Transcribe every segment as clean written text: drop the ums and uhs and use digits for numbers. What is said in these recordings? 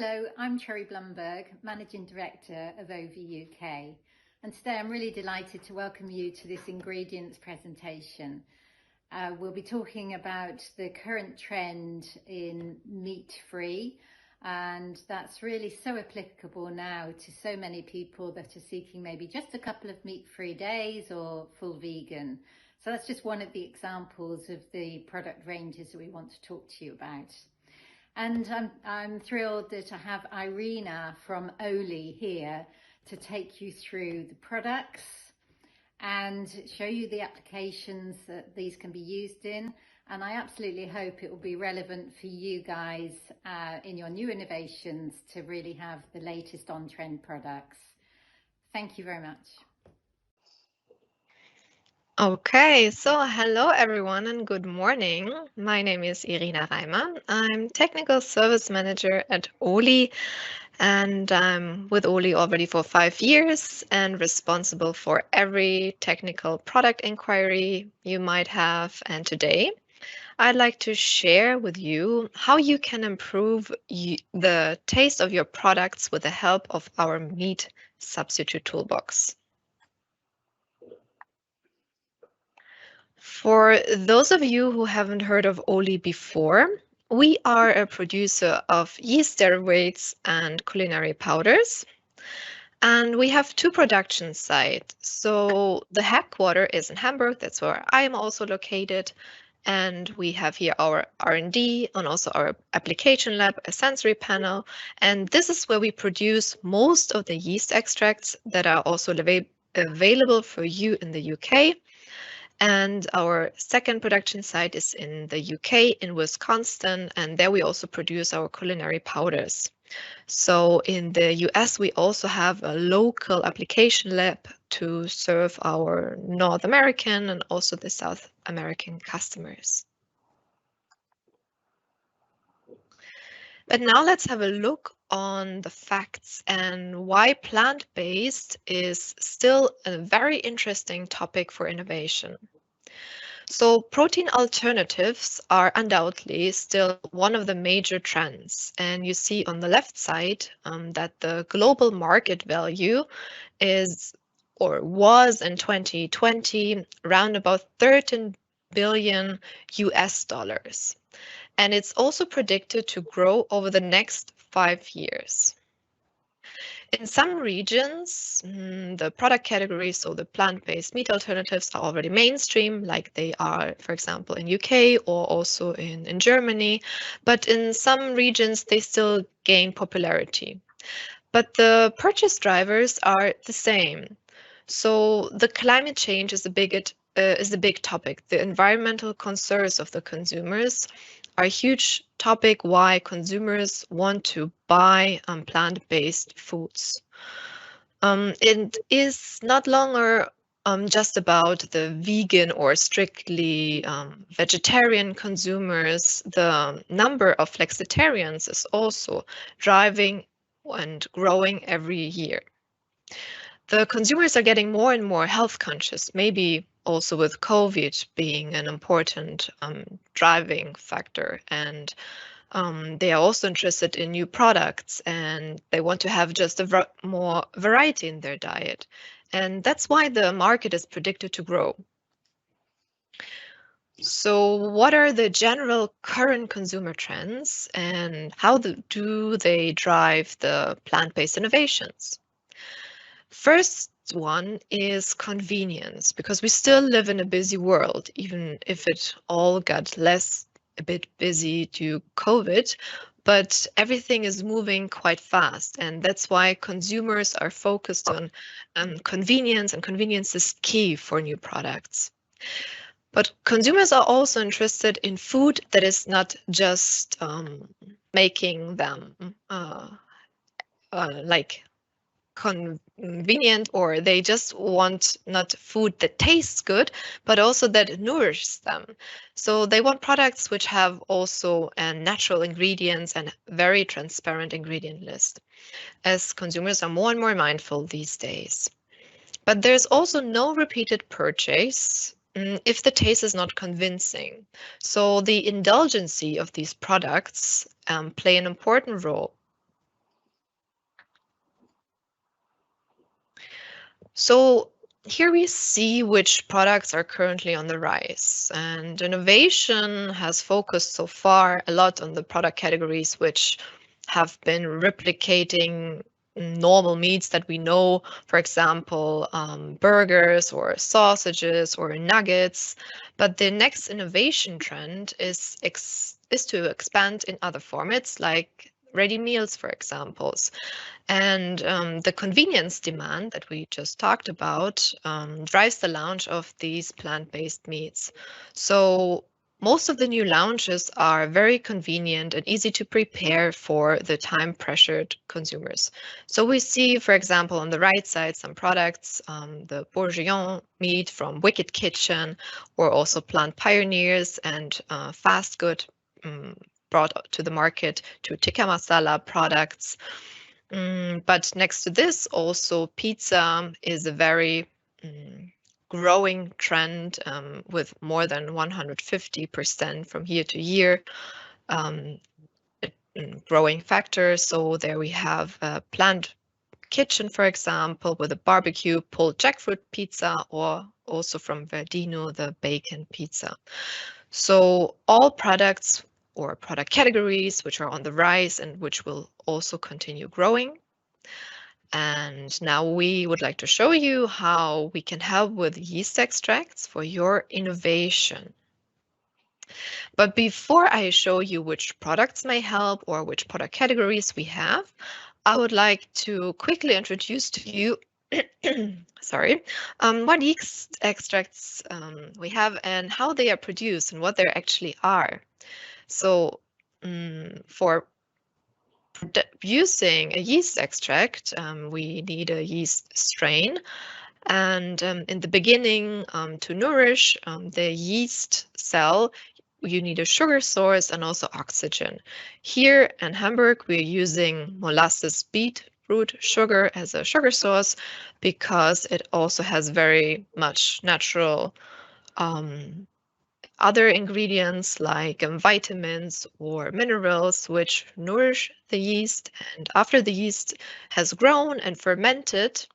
Hello, I'm Cherry Blumberg, Managing Director of Ohly UK, and today I'm really delighted to welcome you to this ingredients presentation. We'll be talking about the current trend in meat-free, and that's really so applicable now to so many people that are seeking maybe just a couple of meat-free days or full vegan. So that's just one of the examples of the product ranges that we want to talk to you about. And I'm thrilled that I have Irina from Ohly here to take you through the products and show you the applications that these can be used in. And I absolutely hope it will be relevant for you guys in your new innovations to really have the latest on-trend products. Thank you very much. Okay, so hello everyone and good morning. My name is Irina Reimer. I'm Technical Service Manager at Ohly, and I'm with Ohly already for 5 years and responsible for every technical product inquiry you might have. And today I'd like to share with you how you can improve the taste of your products with the help of our meat substitute toolbox. For those of you who haven't heard of Ohly before, we are a producer of yeast derivatives and culinary powders. And we have 2 production sites. So the headquarters is in Hamburg, that's where I am also located. And we have here our R&D and also our application lab, a sensory panel. And this is where we produce most of the yeast extracts that are also available for you in the UK. And our second production site is in the UK, in Wisconsin, and there we also produce our culinary powders. So in the US, we also have a local application lab to serve our North American and also the South American customers. But now let's have a look on the facts and why plant-based is still a very interesting topic for innovation. So protein alternatives are undoubtedly still one of the major trends. And you see on the left side that the global market value is or was in 2020 around about 13 billion US dollars. And it's also predicted to grow over the next 5 years. In some regions, the product categories, so the plant-based meat alternatives are already mainstream, like they are, for example, in UK or also in Germany. But in some regions, they still gain popularity. But the purchase drivers are the same. So the climate change is a big topic. The environmental concerns of the consumers are a huge topic why consumers want to buy plant-based foods. It is not longer just about the vegan or strictly vegetarian consumers. The number of flexitarians is also driving and growing every year. The consumers are getting more and more health conscious, maybe also with COVID being an important driving factor. And they are also interested in new products and they want to have just more variety in their diet. And that's why the market is predicted to grow. So what are the general current consumer trends and how do they drive the plant-based innovations? First one is convenience, because we still live in a busy world, even if it all got a bit busy due to COVID, but everything is moving quite fast. And that's why consumers are focused on convenience, and convenience is key for new products. But consumers are also interested in food that is not just making them like convenient, or they just want not food that tastes good, but also that nourishes them. So they want products which have also natural ingredients and very transparent ingredient list, as consumers are more and more mindful these days. But there's also no repeated purchase if the taste is not convincing. So the indulgency of these products play an important role. So here we see which products are currently on the rise, and innovation has focused so far a lot on the product categories which have been replicating normal meats that we know, for example, burgers or sausages or nuggets. But the next innovation trend is to expand in other formats like ready meals, for example. And the convenience demand that we just talked about drives the launch of these plant-based meats. So most of the new launches are very convenient and easy to prepare for the time-pressured consumers. So we see, for example, on the right side, some products, the bourguignon meat from Wicked Kitchen, or also Plant Pioneers and Fast Good brought to the market to tikka masala products. But next to this, also pizza is a very growing trend with more than 150% from year to year growing factor. So there we have a Plant Kitchen, for example, with a barbecue pulled jackfruit pizza, or also from Verdino, the bacon pizza. So all products or product categories which are on the rise and which will also continue growing. And now we would like to show you how we can help with yeast extracts for your innovation. But before I show you which products may help or which product categories we have, I would like to quickly introduce to you sorry, what yeast extracts we have and how they are produced and what they actually are. So for producing a yeast extract, we need a yeast strain. And in the beginning, to nourish the yeast cell, you need a sugar source and also oxygen. Here in Hamburg, we're using molasses beetroot sugar as a sugar source because it also has very much natural other ingredients like vitamins or minerals which nourish the yeast. And after the yeast has grown and fermented,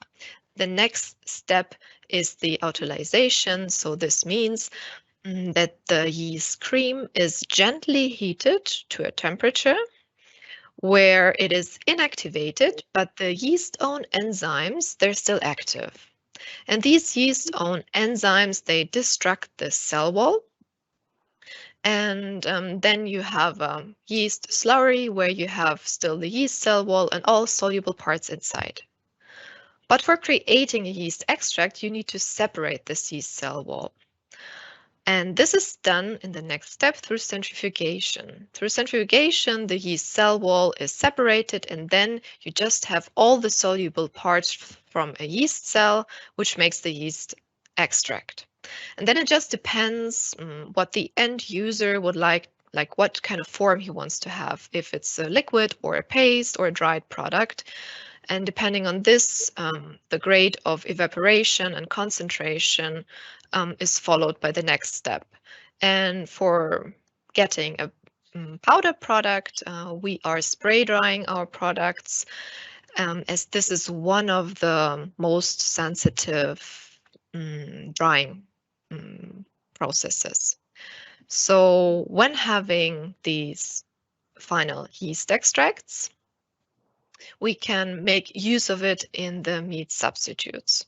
the next step is the autolyzation. So this means that the yeast cream is gently heated to a temperature where it is inactivated, but the yeast-own enzymes, they're still active. And these yeast-own enzymes, they destruct the cell wall. And then you have yeast slurry where you have still the yeast cell wall and all soluble parts inside. But for creating a yeast extract, you need to separate this yeast cell wall. And this is done in the next step through centrifugation. Through centrifugation, the yeast cell wall is separated, and then you just have all the soluble parts from a yeast cell, which makes the yeast extract. And then it just depends what the end user would like what kind of form he wants to have, if it's a liquid or a paste or a dried product. And depending on this, the grade of evaporation and concentration is followed by the next step. And for getting a powder product, we are spray drying our products, as this is one of the most sensitive drying processes. So when having these final yeast extracts, we can make use of it in the meat substitutes.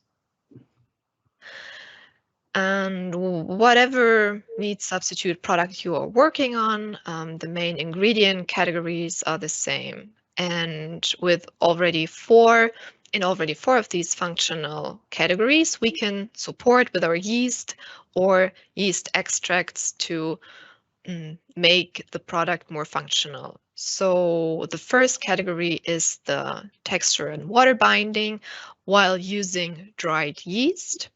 And whatever meat substitute product you are working on, the main ingredient categories are the same. And with already four of these functional categories, we can support with our yeast or yeast extracts to make the product more functional. So the first category is the texture and water binding. While using dried yeast,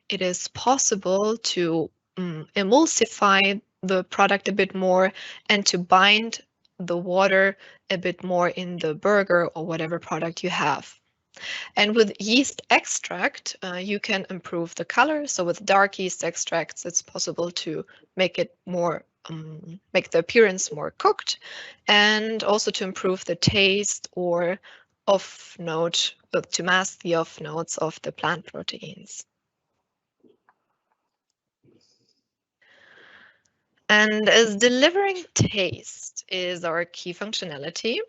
it is possible to emulsify the product a bit more and to bind the water a bit more in the burger or whatever product you have. And with yeast extract, you can improve the color. So with dark yeast extracts, it's possible to make it more make the appearance more cooked, and also to improve the taste or off-note to mask the off notes of the plant proteins. And as delivering taste is our key functionality,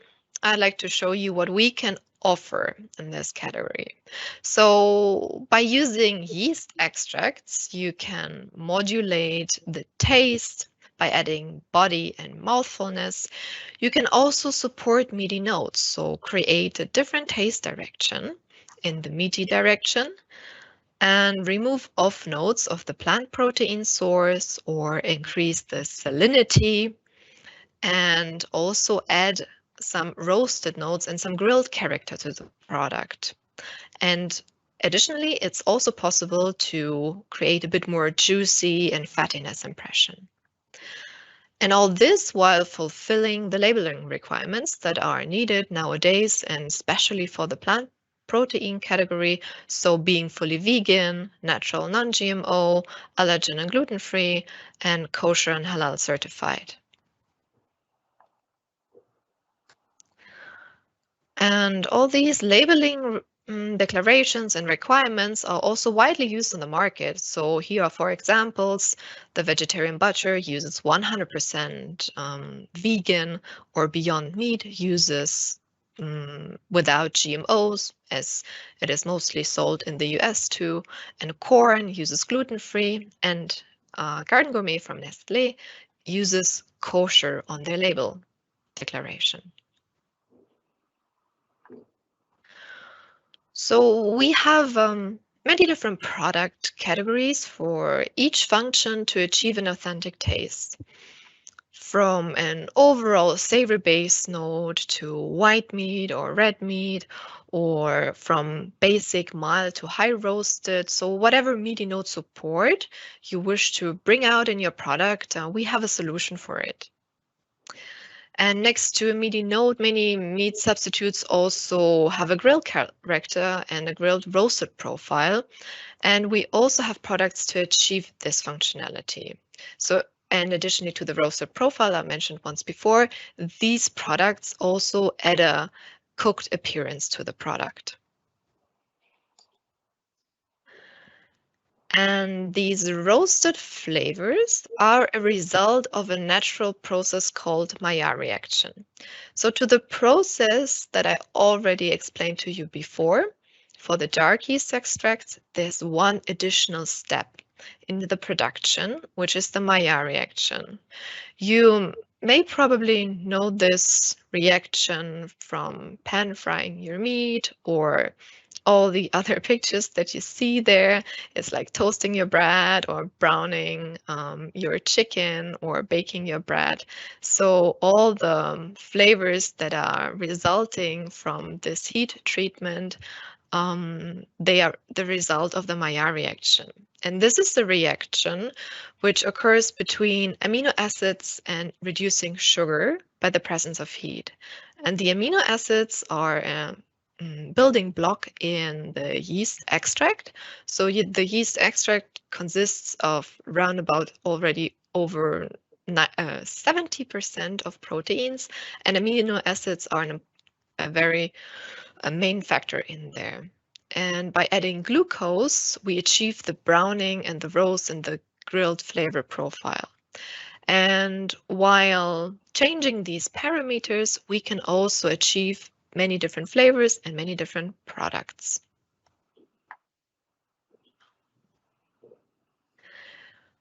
I'd like to show you what we can offer in this category. So by using yeast extracts, you can modulate the taste by adding body and mouthfulness. You can also support meaty notes, so create a different taste direction in the meaty direction, and remove off notes of the plant protein source or increase the salinity, and also add some roasted notes and some grilled character to the product. And additionally, it's also possible to create a bit more juicy and fattiness impression. And all this while fulfilling the labeling requirements that are needed nowadays, and especially for the plant protein category, so being fully vegan, natural, non-GMO, allergen and gluten-free, and kosher and halal certified. And all these labeling declarations and requirements are also widely used on the market. So here are four examples. The vegetarian butter uses 100% vegan, or Beyond Meat uses without GMOs, as it is mostly sold in the US too. And corn uses gluten-free, and Garden Gourmet from Nestlé uses kosher on their label declaration. So we have many different product categories for each function to achieve an authentic taste. From an overall savory base note to white meat or red meat, or from basic mild to high roasted. So whatever meaty note support you wish to bring out in your product, we have a solution for it. And next to a meaty note, many meat substitutes also have a grilled character and a grilled roasted profile. And we also have products to achieve this functionality. So, and additionally to the roasted profile I mentioned once before, these products also add a cooked appearance to the product. And these roasted flavors are a result of a natural process called Maillard reaction. So to the process that I already explained to you before, for the dark yeast extracts, there's one additional step in the production, which is the Maillard reaction. You may probably know this reaction from pan frying your meat, or all the other pictures that you see there. It's like toasting your bread or browning your chicken or baking your bread. So all the flavors that are resulting from this heat treatment, they are the result of the Maillard reaction. And this is the reaction which occurs between amino acids and reducing sugar by the presence of heat. And the amino acids are building block in the yeast extract. So the yeast extract consists of roundabout already over 70% of proteins, and amino acids are a main factor in there. And by adding glucose, we achieve the browning and the roast and the grilled flavor profile. And while changing these parameters, we can also achieve many different flavors and many different products.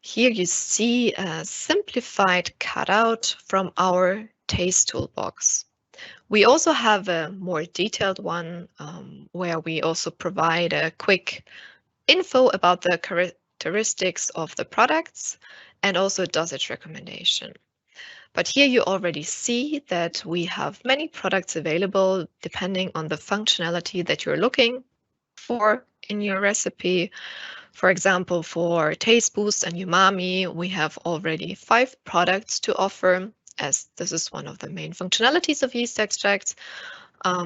Here you see a simplified cutout from our taste toolbox. We also have a more detailed one where we also provide a quick info about the characteristics of the products and also a dosage recommendation. But here you already see that we have many products available depending on the functionality that you're looking for in your recipe. For example, for taste boost and umami, we have already 5 products to offer, as this is one of the main functionalities of yeast extracts.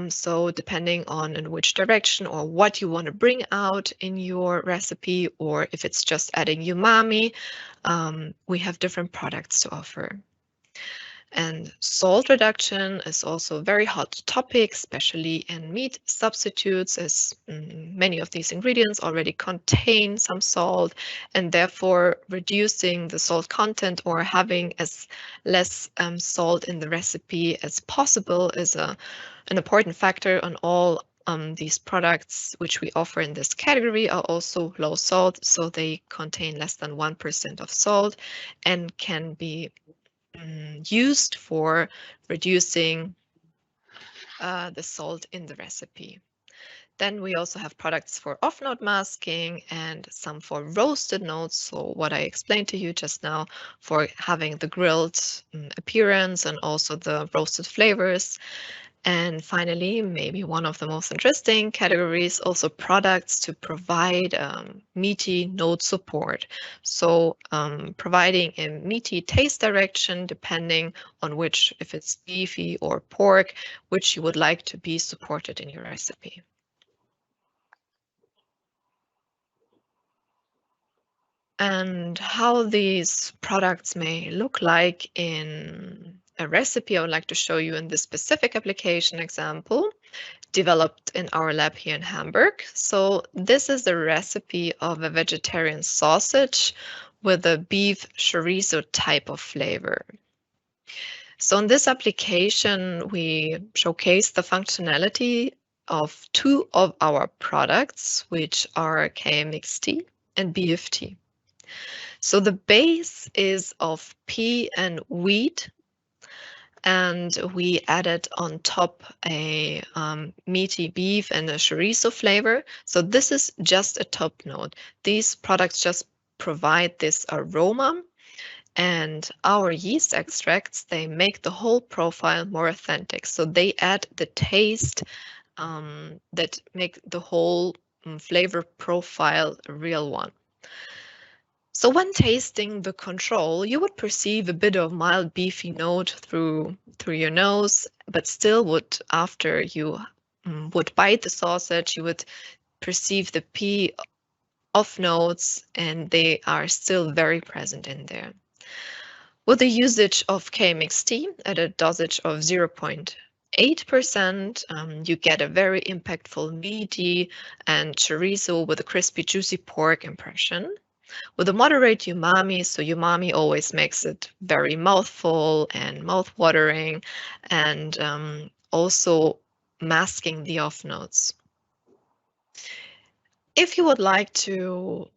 So depending on in which direction or what you want to bring out in your recipe, or if it's just adding umami, we have different products to offer. And salt reduction is also a very hot topic, especially in meat substitutes, as many of these ingredients already contain some salt, and therefore reducing the salt content or having as less salt in the recipe as possible is an important factor on all these products which we offer in this category are also low salt, so they contain less than 1% of salt and can be used for reducing the salt in the recipe. Then we also have products for off-note masking and some for roasted notes. So what I explained to you just now for having the grilled appearance and also the roasted flavors. And finally, maybe one of the most interesting categories, also products to provide meaty note support. So providing a meaty taste direction depending on which, if it's beefy or pork, which you would like to be supported in your recipe. And how these products may look like in a recipe, I would like to show you in this specific application example developed in our lab here in Hamburg. So this is the recipe of a vegetarian sausage with a beef chorizo type of flavor. So in this application, we showcase the functionality of two of our products, which are KMXT and BFT. So the base is of pea and wheat, and we added on top a meaty beef and a chorizo flavor. So this is just a top note. These products just provide this aroma, and our yeast extracts, they make the whole profile more authentic. So they add the taste that make the whole flavor profile a real one. So when tasting the control, you would perceive a bit of mild beefy note through your nose, but still would, after you would bite the sausage, you would perceive the pea off notes, and they are still very present in there. With the usage of KMXT at a dosage of 0.8%, you get a very impactful meaty and chorizo with a crispy, juicy pork impression. With a moderate umami, so umami always makes it very mouthful and mouth-watering, and also masking the off notes. If you would like to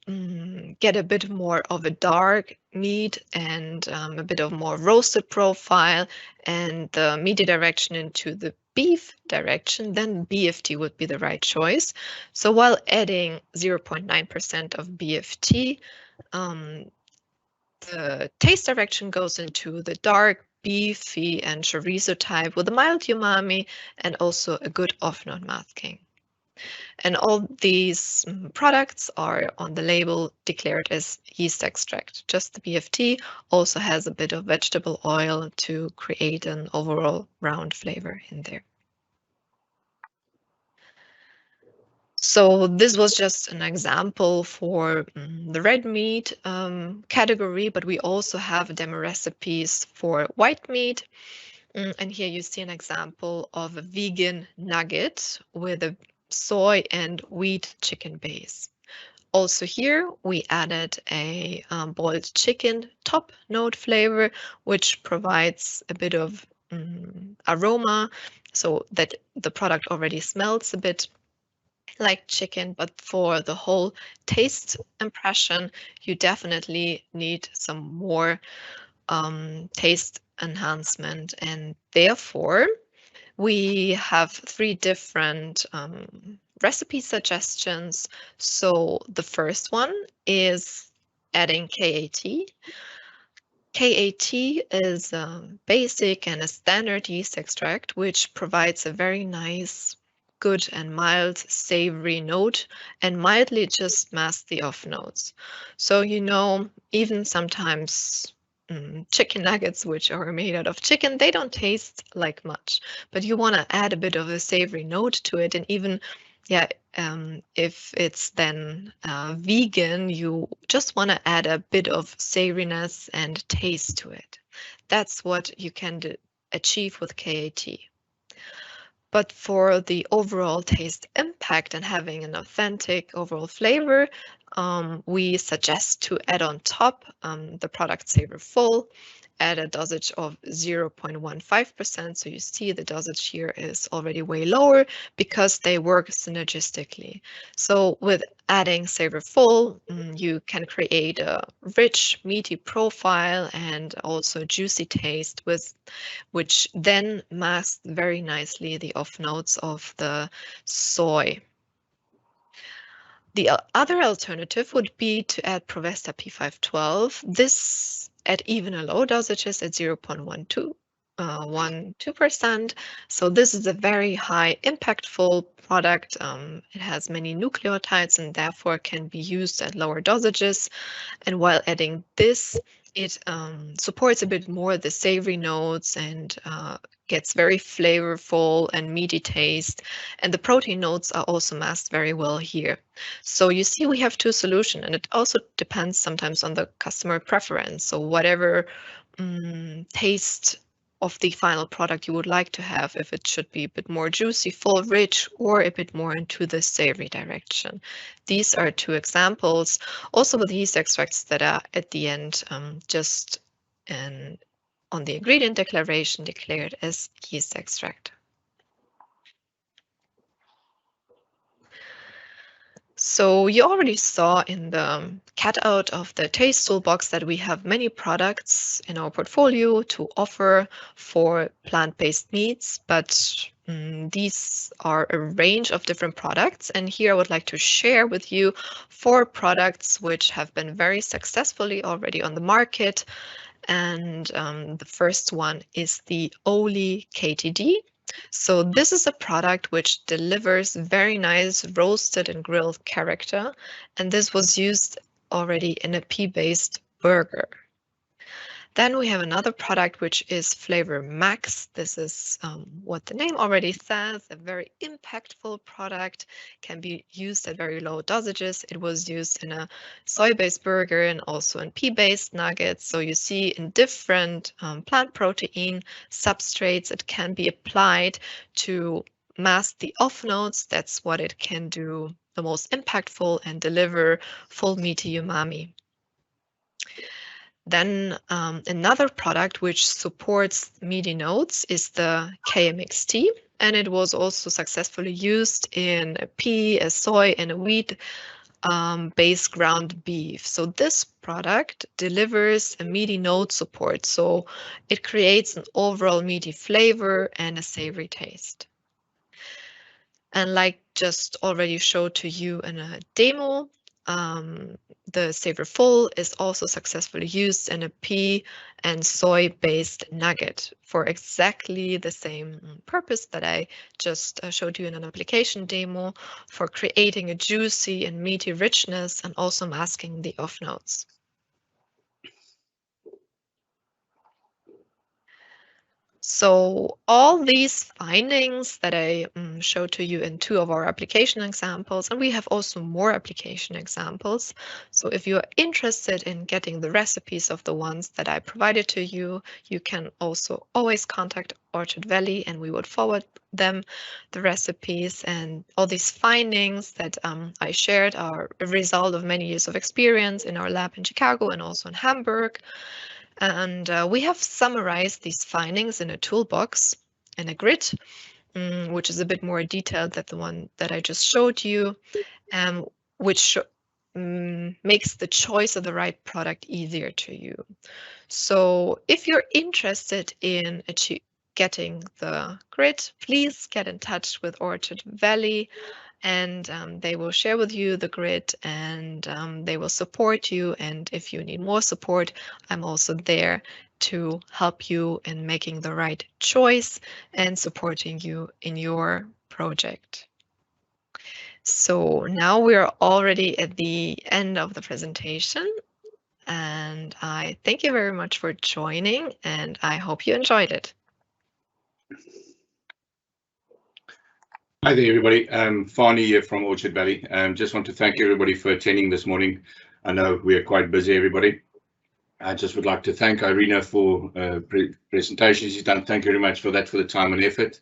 get a bit more of a dark meat and a bit of more roasted profile and the meaty direction into the beef direction, then BFT would be the right choice. So while adding 0.9% of BFT, the taste direction goes into the dark, beefy, and chorizo type with a mild umami and also a good off-note masking. And all these products are on the label declared as yeast extract. Just the BFT also has a bit of vegetable oil to create an overall round flavor in there. So this was just an example for the red meat category, but we also have demo recipes for white meat. And here you see an example of a vegan nugget with a soy and wheat chicken base. Also here we added a boiled chicken top note flavor, which provides a bit of aroma so that the product already smells a bit like chicken, but for the whole taste impression, you definitely need some more taste enhancement, and therefore we have 3 different recipe suggestions. So the first one is adding KAT. KAT is a basic and a standard yeast extract, which provides a very nice, good and mild savory note and mildly just masks the off notes. So, even sometimes chicken nuggets, which are made out of chicken, they don't taste like much, but you want to add a bit of a savory note to it. And even, if it's then vegan, you just want to add a bit of savoriness and taste to it. That's what you can achieve with KAT. But for the overall taste impact and having an authentic overall flavor, we suggest to add on top the product Savor Full at a dosage of 0.15%. So you see the dosage here is already way lower because they work synergistically. So with adding Savor Full, you can create a rich, meaty profile and also juicy taste which then masks very nicely the off notes of the soy. The other alternative would be to add Provesta P512. This at even a low dosages at 0.12%. So this is a very high impactful product. It has many nucleotides and therefore can be used at lower dosages. And while adding this, it supports a bit more the savory notes and gets very flavorful and meaty taste. And the protein notes are also masked very well here. So you see we have two solutions, and it also depends sometimes on the customer preference. So whatever taste of the final product you would like to have, if it should be a bit more juicy, full, rich, or a bit more into the savory direction. These are two examples. Also with yeast extracts that are at the end just on the ingredient declaration declared as yeast extract. So you already saw in the cutout of the taste toolbox that we have many products in our portfolio to offer for plant-based meats, but these are a range of different products. And here I would like to share with you 4 products which have been very successfully already on the market. And the first one is the Ohly KTD. So this is a product which delivers very nice roasted and grilled character, and this was used already in a pea-based burger. Then we have another product which is Flavor Max. This is what the name already says, a very impactful product, can be used at very low dosages. It was used in a soy-based burger and also in pea-based nuggets. So you see in different plant protein substrates, it can be applied to mask the off notes. That's what it can do the most impactful and deliver full meaty umami. Then another product which supports meaty notes is the KMXT, and it was also successfully used in a pea, a soy, and a wheat based ground beef. So this product delivers a meaty note support. So it creates an overall meaty flavor and a savory taste. And like just already showed to you in a demo, the Savor Full is also successfully used in a pea and soy-based nugget for exactly the same purpose that I just showed you in an application demo, for creating a juicy and meaty richness and also masking the off notes. So all these findings that I showed to you in 2 of our application examples, and we have also more application examples. So if you're interested in getting the recipes of the ones that I provided to you, you can also always contact Orchard Valley and we would forward them the recipes. And all these findings that I shared are a result of many years of experience in our lab in Chicago and also in Hamburg. And we have summarized these findings in a toolbox, in a grid, which is a bit more detailed than the one that I just showed you, which makes the choice of the right product easier to you. So if you're interested in getting the grid, please get in touch with Orchard Valley, and they will share with you the grid, and they will support you. And if you need more support, I'm also there to help you in making the right choice and supporting you in your project. So now we're already at the end of the presentation, and I thank you very much for joining, and I hope you enjoyed it. Hi there, everybody. Fani here from Orchard Valley. Just want to thank everybody for attending this morning. I know we are quite busy, everybody. I just would like to thank Irina for presentations she's done. Thank you very much for that, for the time and effort.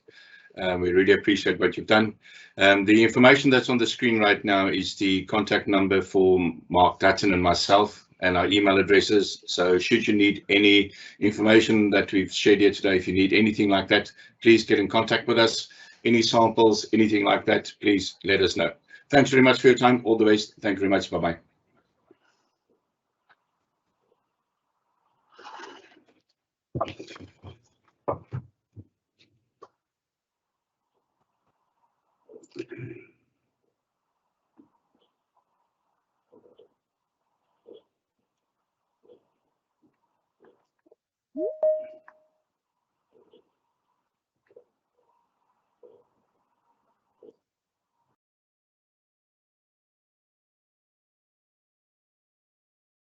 We really appreciate what you've done. The information that's on the screen right now is the contact number for Mark Dutton and myself, and our email addresses. So should you need any information that we've shared here today, if you need anything like that, please get in contact with us. Any samples, anything like that, please let us know. Thanks very much for your time. All the best. Thank you very much. Bye-bye.